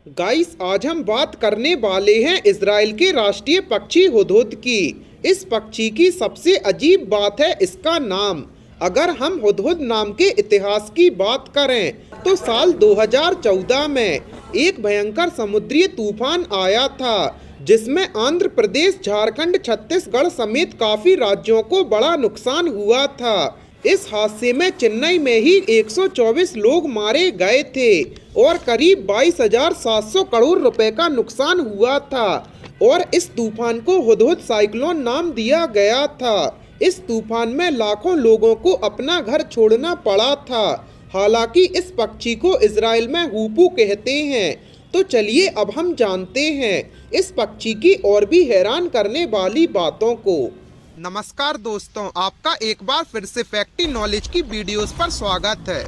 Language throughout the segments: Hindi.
गाइस, आज हम बात करने वाले हैं इजराइल के राष्ट्रीय पक्षी हुदहुद की। इस पक्षी की सबसे अजीब बात है इसका नाम। अगर हम हुदहुद नाम के इतिहास की बात करें तो साल 2014 में एक भयंकर समुद्री तूफान आया था जिसमें आंध्र प्रदेश, झारखंड, छत्तीसगढ़ समेत काफी राज्यों को बड़ा नुकसान हुआ था। इस हादसे में चेन्नई में ही 124 लोग मारे गए थे और करीब 22,700 करोड़ रुपए का नुकसान हुआ था और इस तूफान को हुदहुद साइक्लोन नाम दिया गया था। इस तूफान में लाखों लोगों को अपना घर छोड़ना पड़ा था। हालांकि इस पक्षी को इजराइल में हूपू कहते हैं। तो चलिए अब हम जानते हैं इस पक्षी की और भी हैरान करने वाली बातों को। नमस्कार दोस्तों, आपका एक बार फिर से फैक्टी नॉलेज की वीडियोस पर स्वागत है।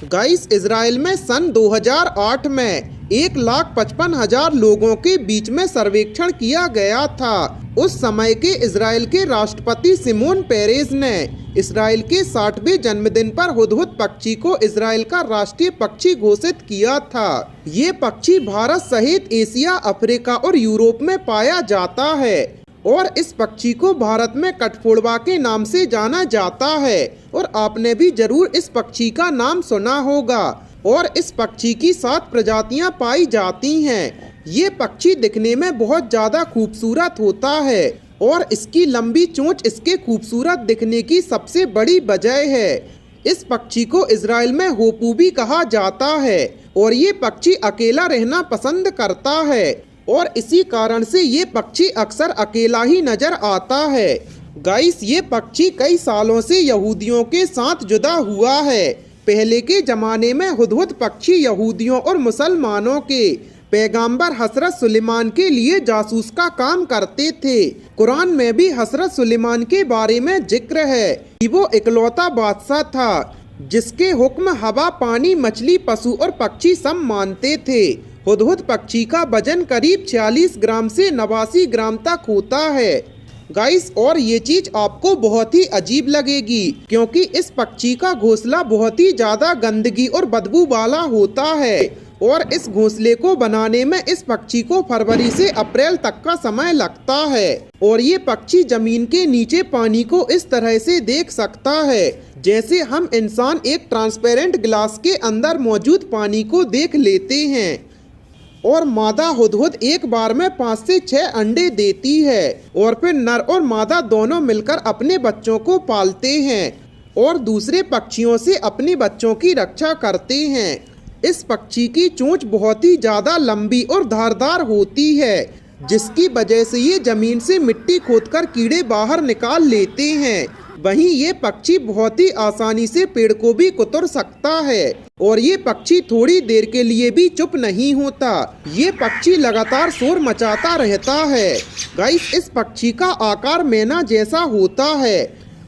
गाइस, इजराइल में सन 2008 में 1,55,000 लोगों के बीच में सर्वेक्षण किया गया था। उस समय के इजराइल के राष्ट्रपति शिमोन पेरेज ने इजराइल के 60वें जन्मदिन पर हुदहुद पक्षी को इजराइल का राष्ट्रीय पक्षी घोषित किया था। ये पक्षी भारत सहित एशिया, अफ्रीका और यूरोप में पाया जाता है और इस पक्षी को भारत में कठफोड़वा के नाम से जाना जाता है और आपने भी जरूर इस पक्षी का नाम सुना होगा। और इस पक्षी की 7 प्रजातियां पाई जाती हैं। ये पक्षी दिखने में बहुत ज़्यादा खूबसूरत होता है और इसकी लंबी चोंच इसके खूबसूरत दिखने की सबसे बड़ी वजह है। इस पक्षी को इजराइल में होपू भी कहा जाता है और ये पक्षी अकेला रहना पसंद करता है और इसी कारण से ये पक्षी अक्सर अकेला ही नजर आता है। गाइस, ये पक्षी कई सालों से यहूदियों के साथ जुड़ा हुआ है। पहले के जमाने में हुदहुद पक्षी यहूदियों और मुसलमानों के पैगंबर हजरत सुलेमान के लिए जासूस का काम करते थे। कुरान में भी हजरत सुलेमान के बारे में जिक्र है कि वो इकलौता बादशाह था जिसके हुक्म हवा, पानी, मछली, पशु और पक्षी सब मानते थे। हुदहुद पक्षी का वजन करीब 46 ग्राम से 89 ग्राम तक होता है। गाइस, और ये चीज आपको बहुत ही अजीब लगेगी क्योंकि इस पक्षी का घोंसला बहुत ही ज्यादा गंदगी और बदबू वाला होता है और इस घोंसले को बनाने में इस पक्षी को फरवरी से अप्रैल तक का समय लगता है और ये पक्षी जमीन के नीचे पानी को इस तरह से देख सकता है जैसे हम इंसान एक ट्रांसपेरेंट गिलास के अंदर मौजूद पानी को देख लेते हैं। और मादा हुदहुद एक बार में 5 से 6 अंडे देती है और फिर नर और मादा दोनों मिलकर अपने बच्चों को पालते हैं और दूसरे पक्षियों से अपने बच्चों की रक्षा करते हैं। इस पक्षी की चोंच बहुत ही ज़्यादा लंबी और धारदार होती है जिसकी वजह से ये जमीन से मिट्टी खोदकर कीड़े बाहर निकाल लेते हैं। वहीं ये पक्षी बहुत ही आसानी से पेड़ को भी कुतर सकता है और ये पक्षी थोड़ी देर के लिए भी चुप नहीं होता। ये पक्षी लगातार शोर मचाता रहता है। गाइस, इस पक्षी का आकार मैना जैसा होता है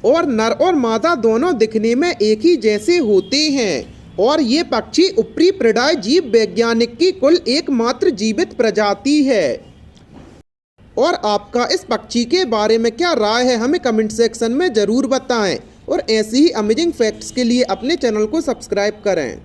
और नर और मादा दोनों दिखने में एक ही जैसे होते हैं और ये पक्षी ऊपरी प्रिडाई जीव वैज्ञानिक की कुल एकमात्र जीवित प्रजाति है। और आपका इस पक्षी के बारे में क्या राय है, हमें कमेंट सेक्शन में ज़रूर बताएं और ऐसी ही अमेजिंग फैक्ट्स के लिए अपने चैनल को सब्सक्राइब करें।